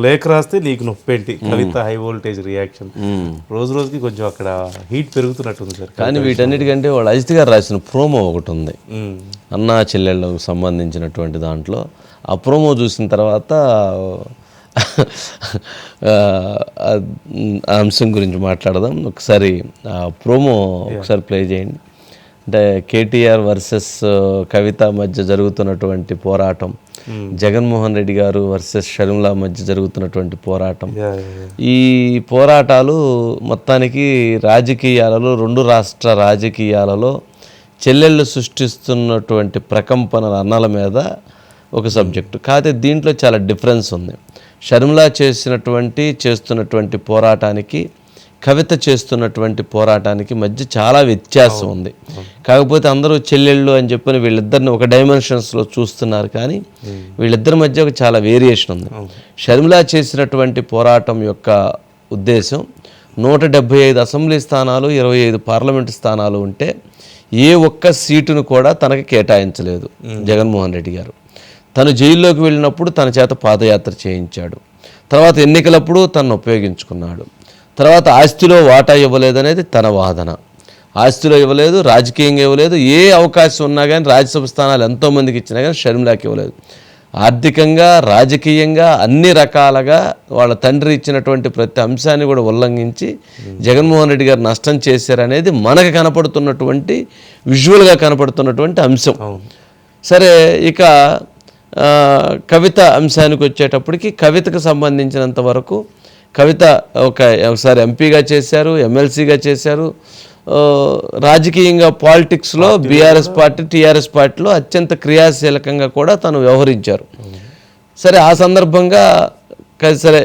లేఖ రాస్తే నీకు నొప్పేంటి కవిత హై వోల్టేజ్ రియాక్షన్ రోజు రోజుకి కొంచెం అక్కడ హీట్ పెరుగుతున్నట్టుంది సార్. కానీ వీటన్నిటికంటే వాళ్ళు అజిత్ గారు రాసిన ప్రోమో ఒకటి ఉంది అన్నా చెల్లెళ్ళకు సంబంధించినటువంటి దాంట్లో. ఆ ప్రోమో చూసిన తర్వాత ఆ అంశం గురించి మాట్లాడదాం. ఒకసారి ఆ ప్రోమో ఒకసారి ప్లే చేయండి. అంటే కేటీఆర్ వర్సెస్ కవిత మధ్య జరుగుతున్నటువంటి పోరాటం, జగన్మోహన్ రెడ్డి గారు వర్సెస్ షర్మిల మధ్య జరుగుతున్నటువంటి పోరాటం. ఈ పోరాటాలు మొత్తానికి రాజకీయాలలో, రెండు రాష్ట్ర రాజకీయాలలో చెల్లెళ్ళు సృష్టిస్తున్నటువంటి ప్రకంపనల అన్నల మీద ఒక సబ్జెక్టు. కాకపోతే దీంట్లో చాలా డిఫరెన్స్ ఉంది. షర్మిల చేస్తున్నటువంటి పోరాటానికి, కవిత చేస్తున్నటువంటి పోరాటానికి మధ్య చాలా వ్యత్యాసం ఉంది. కాకపోతే అందరూ చెల్లెళ్ళు అని చెప్పని వీళ్ళిద్దరిని ఒక డైమెన్షన్స్లో చూస్తున్నారు, కానీ వీళ్ళిద్దరి మధ్య ఒక చాలా వేరియేషన్ ఉంది. షర్మిల చేసినటువంటి పోరాటం యొక్క ఉద్దేశం 175 అసెంబ్లీ స్థానాలు, 25 పార్లమెంటు స్థానాలు ఉంటే ఏ ఒక్క సీటును కూడా తనకి కేటాయించలేదు జగన్మోహన్ రెడ్డి గారు. తను జైల్లోకి వెళ్ళినప్పుడు తన చేత పాదయాత్ర చేయించాడు. తర్వాత ఎన్నికలప్పుడు తనను ఉపయోగించుకున్నాడు. తర్వాత ఆస్తిలో వాటా ఇవ్వలేదనేది తన వాదన. ఆస్తిలో ఇవ్వలేదు, రాజకీయంగా ఇవ్వలేదు. ఏ అవకాశం ఉన్నా కానీ రాజ్యసభ స్థానాలు ఎంతోమందికి ఇచ్చినా కానీ షర్మిలాకి ఇవ్వలేదు. ఆర్థికంగా, రాజకీయంగా అన్ని రకాలుగా వాళ్ళ తండ్రి ఇచ్చినటువంటి ప్రతి అంశాన్ని కూడా ఉల్లంఘించి జగన్మోహన్ రెడ్డి గారు నష్టం చేశారనేది మనకు కనపడుతున్నటువంటి, విజువల్గా కనపడుతున్నటువంటి అంశం. సరే, ఇక కవిత అంశానికి వచ్చేటప్పటికి, కవితకు సంబంధించినంత వరకు కవిత ఒకసారి ఎంపీగా చేశారు, ఎమ్మెల్సీగా చేశారు. రాజకీయంగా పాలిటిక్స్లో బీఆర్ఎస్ పార్టీ, టీఆర్ఎస్ పార్టీలో అత్యంత క్రియాశీలకంగా కూడా తను వ్యవహరించారు. సరే, ఆ సందర్భంగా సరే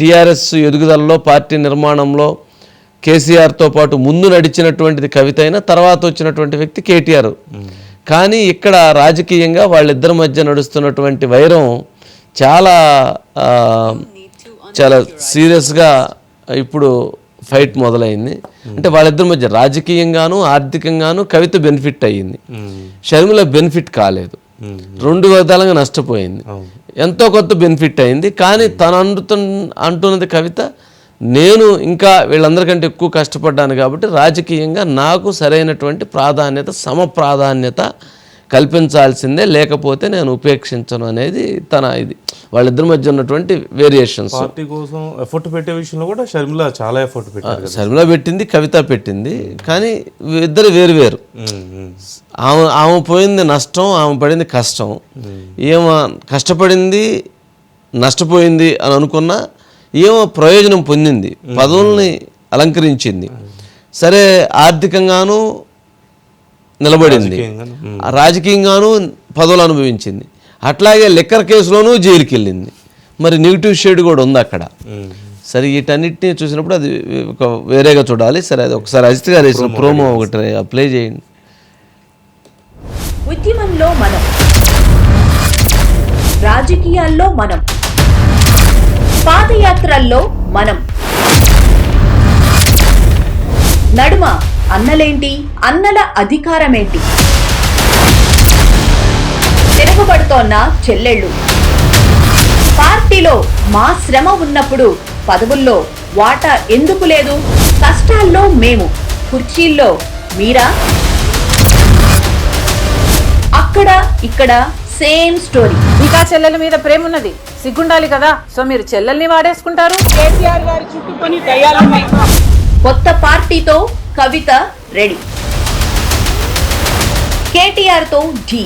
టీఆర్ఎస్ ఎదుగుదలలో, పార్టీ నిర్మాణంలో కేసీఆర్తో పాటు ముందు నడిచినటువంటిది కవిత అయినా తర్వాత వచ్చినటువంటి వ్యక్తి కేటీఆర్. కానీ ఇక్కడ రాజకీయంగా వాళ్ళిద్దరి మధ్య నడుస్తున్నటువంటి వైరం చాలా సీరియస్గా ఇప్పుడు ఫైట్ మొదలైంది. అంటే వాళ్ళిద్దరి మధ్య రాజకీయంగాను, ఆర్థికంగాను కవిత బెనిఫిట్ అయ్యింది, షర్మిల బెనిఫిట్ కాలేదు. రెండు విధాలుగా నష్టపోయింది. ఎంతో కొంత బెనిఫిట్ అయింది. కానీ తను అంటున్నది కవిత, నేను ఇంకా వీళ్ళందరికంటే ఎక్కువ కష్టపడ్డాను కాబట్టి రాజకీయంగా నాకు సరైనటువంటి ప్రాధాన్యత, సమప్రాధాన్యత కల్పించాల్సిందే, లేకపోతే నేను ఉపేక్షించను అనేది తన ఇది. వాళ్ళిద్దరి మధ్య ఉన్నటువంటి వేరియేషన్స్. పార్టీ కోసం ఎఫర్ట్ పెట్టే విషయంలో కూడా షర్మిల చాలా ఎఫర్ట్ పెట్టారు. షర్మిల పెట్టింది, కవిత పెట్టింది, కానీ ఇద్దరు వేరు. ఆమె పోయింది నష్టం, ఆమె పడింది కష్టం. ఏమో కష్టపడింది, నష్టపోయింది అని అనుకున్నా ఏమో ప్రయోజనం పొందింది, పదవుల్ని అలంకరించింది. సరే, ఆర్థికంగాను నిలబడింది, రాజకీయంగాను పదవులు అనుభవించింది. అట్లాగే లిక్కర్ కేసులోనూ జైలుకి వెళ్ళింది. మరి నెగిటివ్ షేడ్ కూడా ఉంది అక్కడ. సరే, వీటన్నిటిని చూసినప్పుడు అది ఒక వేరేగా చూడాలి. సరే, అది ఒకసారి అజిత్ గారు వేసిన ప్రోమో ఒకటి ప్లే చేయండి. ఉద్యమంలో మనం, రాజకీయాల్లో మనం, పాదయాత్రల్లో మనం, నడుమ అన్నలేంటి, అన్నల అధికారమేంటి, తిరగబడుతోన్న చెల్లెళ్ళు, పార్టీలో మా శ్రమ ఉన్నప్పుడు పదవుల్లో వాటా ఎందుకు లేదు, కష్టాల్లో మేము, కుర్చీల్లో మీరా, అక్కడ ఇక్కడ సేమ్ స్టోరీ. ఇంకా చెల్లెల మీద ప్రేమ ఉన్నది, సిగ్గుండాలి కదా. సో మీరు చెల్లెల్ని వాడేసుకుంటారు. కేసీఆర్ గారి చుట్టుకొని దయ్యాలున్నాయి. కొత్త పార్టీతో కవిత రెడీ. కేటీఆర్ తో ఢీ.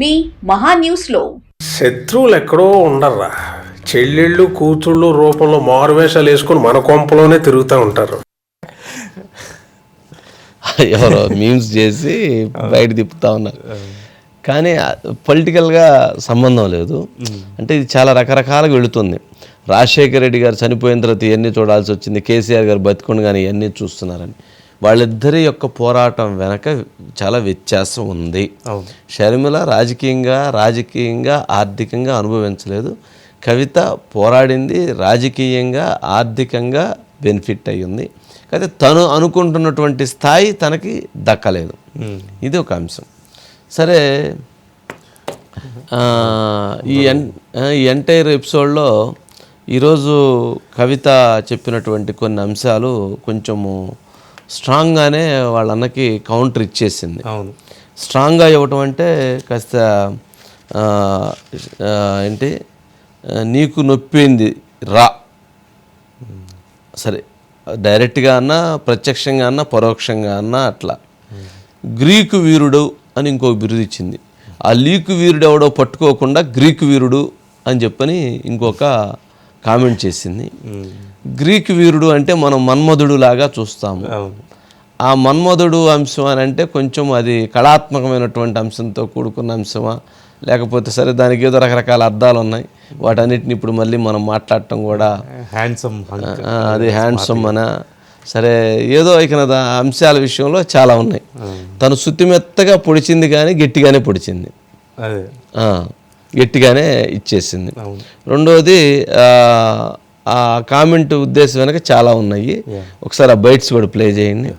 మీ మహా న్యూస్ లో శత్రువులు ఎక్కడో ఉండర్రా, చెల్లెళ్ళు కూతుళ్ళు రూపంలో మారువేషాలు వేసుకుని మన కొంపలోనే తిరుగుతూ ఉంటారు. ఎవరో మీమ్స్ చేసి బయట తిప్పుతా ఉన్నారు. కానీ పొలిటికల్గా సంబంధం లేదు. అంటే ఇది చాలా రకరకాలుగా వెళుతుంది. రాజశేఖర రెడ్డి గారు చనిపోయిన తర్వాత ఇవన్నీ చూడాల్సి వచ్చింది, కేసీఆర్ గారు బతికుండి కానీ ఇవన్నీ చూస్తున్నారని. వాళ్ళిద్దరి యొక్క పోరాటం వెనక చాలా వ్యత్యాసం ఉంది. షర్మిల రాజకీయంగా ఆర్థికంగా అనుభవించలేదు. కవిత పోరాడింది, రాజకీయంగా ఆర్థికంగా బెనిఫిట్ అయ్యింది. అయితే తను అనుకుంటున్నటువంటి స్థాయి తనకి దక్కలేదు. ఇది ఒక అంశం. సరే, ఈ ఎంటైర్ ఎపిసోడ్లో ఈరోజు కవిత చెప్పినటువంటి కొన్ని అంశాలు కొంచెము స్ట్రాంగ్గానే వాళ్ళ అన్నకి కౌంటర్ ఇచ్చేసింది. అవును. స్ట్రాంగ్గా ఇవ్వటం అంటే కాస్త ఏంటి నీకు నొప్పింది రా, సరే డైరెక్ట్గా అన్నా ప్రత్యక్షంగా అన్నా పరోక్షంగా అన్నా అట్లా. గ్రీకు వీరుడు అని ఇంకో బిరుదు ఇచ్చింది. ఆ లీకు వీరుడు ఎవడో పట్టుకోకుండా గ్రీకు వీరుడు అని చెప్పని ఇంకొక కామెంట్ చేసింది. గ్రీకు వీరుడు అంటే మనం మన్మధుడు లాగా చూస్తాము. ఆ మన్మధుడు అంశం అని అంటే కొంచెం అది కళాత్మకమైనటువంటి అంశంతో కూడుకున్న అంశమా, లేకపోతే సరే దానికి ఏదో రకరకాల అర్థాలు ఉన్నాయి, వాటన్నిటిని ఇప్పుడు మళ్ళీ మనం మాట్లాడటం కూడా హ్యాండ్సమ్, అది హ్యాండ్సమ్ అనా, సరే ఏదో ఇక అంశాల విషయంలో చాలా ఉన్నాయి. తను సుత్తిమెత్తగా పొడిచింది కానీ గట్టిగానే పొడిచింది, గట్టిగానే ఇచ్చేసింది. రెండోది ఆ కామెంట్ ఉద్దేశం వెనక చాలా ఉన్నాయి. ఒకసారి ఆ బైట్స్ కూడా ప్లే చేయండి.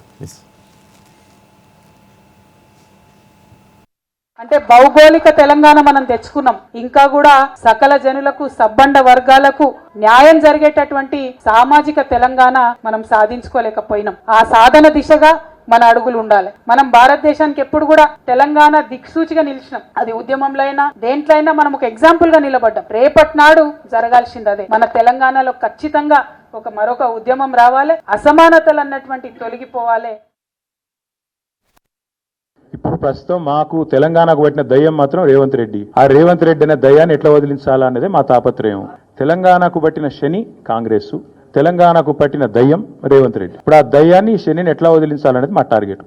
అంటే భౌగోళిక తెలంగాణ మనం తెచ్చుకున్నాం, ఇంకా కూడా సకల జనులకు సబ్బండ వర్గాలకు న్యాయం జరిగేటటువంటి సామాజిక తెలంగాణ మనం సాధించుకోలేకపోయినాం. ఆ సాధన దిశగా మన అడుగులు ఉండాలి. మనం భారతదేశానికి ఎప్పుడు కూడా తెలంగాణ దిక్సూచిగా నిలిచినాం. అది ఉద్యమంలో అయినా దేంట్లో అయినా మనం ఒక ఎగ్జాంపుల్ గా నిలబడ్డాం. రేపటి నాడు జరగాల్సింది అదే. మన తెలంగాణలో ఖచ్చితంగా మరొక ఉద్యమం రావాలి, అసమానతలు అన్నటువంటి తొలగిపోవాలి. ఇప్పుడు ప్రస్తుతం మాకు తెలంగాణకు పట్టిన దయ్యం మాత్రం రేవంత్ రెడ్డి. ఆ రేవంత్ రెడ్డి అనే దయ్యాన్ని ఎట్లా వదిలించాలా అనేది మా తాపత్రయం. తెలంగాణకు పట్టిన శని కాంగ్రెస్, తెలంగాణకు పట్టిన దయ్యం రేవంత్ రెడ్డి. ఇప్పుడు ఆ దయ్యాన్ని శనిని ఎట్లా వదిలించాలనేది మా టార్గెట్.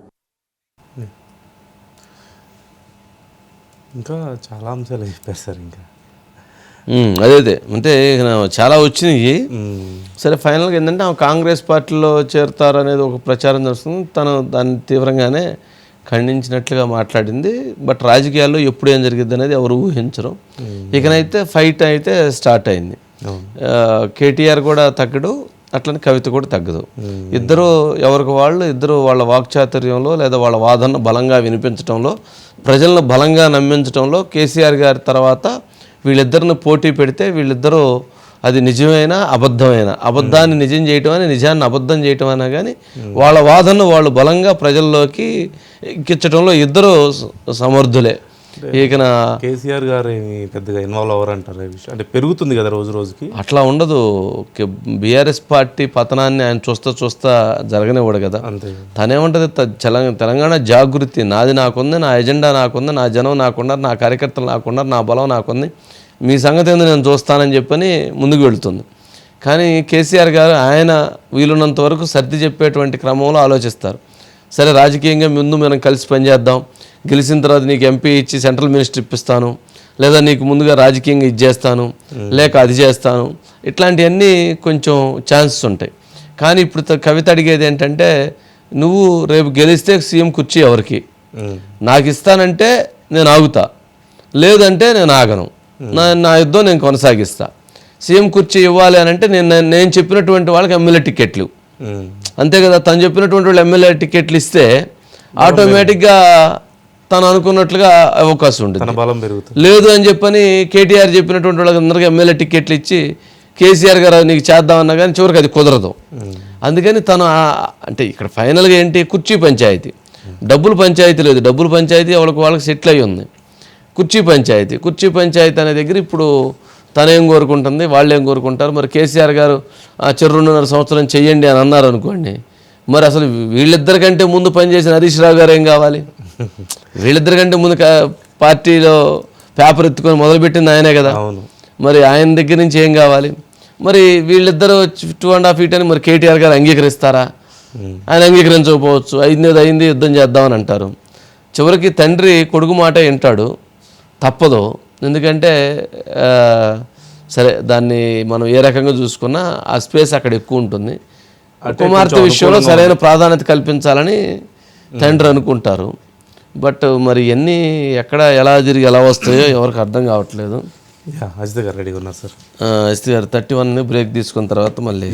ఇంకా చాలా అంశాలు చెప్పారు సార్. ఇంకా అదే అంటే చాలా వచ్చినాయి. సరే ఫైనల్గా ఏంటంటే ఆమె కాంగ్రెస్ పార్టీలో చేరుతారు అనేది ఒక ప్రచారం జరుగుతుంది. తను దాన్ని తీవ్రంగానే ఖండించినట్లుగా మాట్లాడింది. బట్ రాజకీయాల్లో ఎప్పుడు ఏం జరిగింది అనేది ఎవరు ఊహించరు. ఇకనైతే ఫైట్ అయితే స్టార్ట్ అయింది. కేటీఆర్ కూడా తగ్గడు, అట్లనే కవిత కూడా తగ్గదు. ఇద్దరు ఎవరికి వాళ్ళు ఇద్దరు వాళ్ళ వాక్చాతుర్యంలో లేదా వాళ్ళ వాదన బలంగా వినిపించడంలో, ప్రజలను బలంగా నమ్మించడంలో కేసీఆర్ గారి తర్వాత వీళ్ళిద్దరిని పోటీ పెడితే వీళ్ళిద్దరూ అది నిజమైన అబద్ధాన్ని నిజం చేయటం అని, నిజాన్ని అబద్ధం చేయటం అయినా కానీ వాళ్ళ వాదనను వాళ్ళు బలంగా ప్రజల్లోకి ఎక్కించడంలో ఇద్దరు సమర్థులే. ఇక కేసీఆర్ గారు పెద్దగా ఇన్వాల్వ్ అవ్వరంటారు విషయం, అంటే పెరుగుతుంది కదా రోజు రోజుకి. అట్లా ఉండదు. బీఆర్ఎస్ పార్టీ పతనాన్ని ఆయన చూస్తా జరగనివ్వడు కదా. తనేముంటుంది, తెలంగాణ జాగృతి నాది నాకుంది, నా ఎజెండా నాకుంది, నా జనం నాకున్నారు, నా కార్యకర్తలు నాకున్నారు, నా బలం నాకుంది, మీ సంగతి ఏందో నేను చూస్తానని చెప్పని ముందుకు వెళుతుంది. కానీ కేసీఆర్ గారు ఆయన వీలున్నంత వరకు సర్ది చెప్పేటువంటి క్రమంలో ఆలోచిస్తారు. సరే రాజకీయంగా ముందు మనం కలిసి పనిచేద్దాం, గెలిచిన తర్వాత నీకు ఎంపీ ఇచ్చి సెంట్రల్ మినిస్టర్ ఇప్పిస్తాను, లేదా నీకు ముందుగా రాజకీయంగా ఇది చేస్తాను, లేక అది చేస్తాను, ఇట్లాంటివన్నీ కొంచెం ఛాన్సెస్ ఉంటాయి. కానీ ఇప్పుడు కవిత అడిగేది ఏంటంటే, నువ్వు రేపు గెలిస్తే సీఎం కుర్చీ ఎవరికి, నాకు ఇస్తానంటే నేను ఆగుతా, లేదంటే నేను ఆగను, నా యుద్ధం నేను కొనసాగిస్తా. సీఎం కుర్చీ ఇవ్వాలి అని అంటే నేను చెప్పినటువంటి వాళ్ళకి ఎమ్మెల్యే టికెట్లు, అంతే కదా. తను చెప్పినటువంటి వాళ్ళు ఎమ్మెల్యే టికెట్లు ఇస్తే ఆటోమేటిక్గా తను అనుకున్నట్లుగా అవకాశం ఉంటుంది, బలం పెరుగుతుంది. లేదు అని చెప్పని కేటీఆర్ చెప్పినటువంటి వాళ్ళకి అందరికీ ఎమ్మెల్యే టికెట్లు ఇచ్చి కేసీఆర్ గారు నీకు చేద్దామన్నా కానీ చివరికి అది కుదరదు. అందుకని తను అంటే ఇక్కడ ఫైనల్గా ఏంటి, కుర్చీ పంచాయతీ, డబ్బులు పంచాయతీ లేదు. డబ్బులు పంచాయతీ వాళ్ళకి సెటిల్ అయ్యి ఉంది. కుర్చీ పంచాయతీ అనే దగ్గర ఇప్పుడు తనేం కోరుకుంటుంది, వాళ్ళు ఏం కోరుకుంటారు. మరి కేసీఆర్ గారు 2.5 సంవత్సరం చెయ్యండి అని అన్నారు అనుకోండి, మరి అసలు వీళ్ళిద్దరికంటే ముందు పనిచేసిన హరీష్ రావు గారు ఏం కావాలి? వీళ్ళిద్దరికంటే ముందు పార్టీలో పేపర్ ఎత్తుకొని మొదలుపెట్టింది ఆయనే కదా. మరి ఆయన దగ్గర నుంచి ఏం కావాలి? మరి వీళ్ళిద్దరూ 2.5 feet అని మరి కేటీఆర్ గారు అంగీకరిస్తారా? ఆయన అంగీకరించకపోవచ్చు. అయింది యుద్ధం చేద్దామని అంటారు. చివరికి తండ్రి కొడుకు మాట వింటాడు, తప్పదు. ఎందుకంటే సరే దాన్ని మనం ఏ రకంగా చూసుకున్నా ఆ స్పేస్ అక్కడ ఎక్కువ ఉంటుంది. కుమార్తె విషయంలో సరైన ప్రాధాన్యత కల్పించాలని తండ్రి అనుకుంటారు. బట్ మరి ఇవన్నీ ఎక్కడ ఎలా జరిగి ఎలా వస్తాయో ఎవరికి అర్థం కావట్లేదు. అజిత్ గారు రెడీగా ఉన్నారు సార్. అజిత్ గారు 31 బ్రేక్ తీసుకున్న తర్వాత మళ్ళీ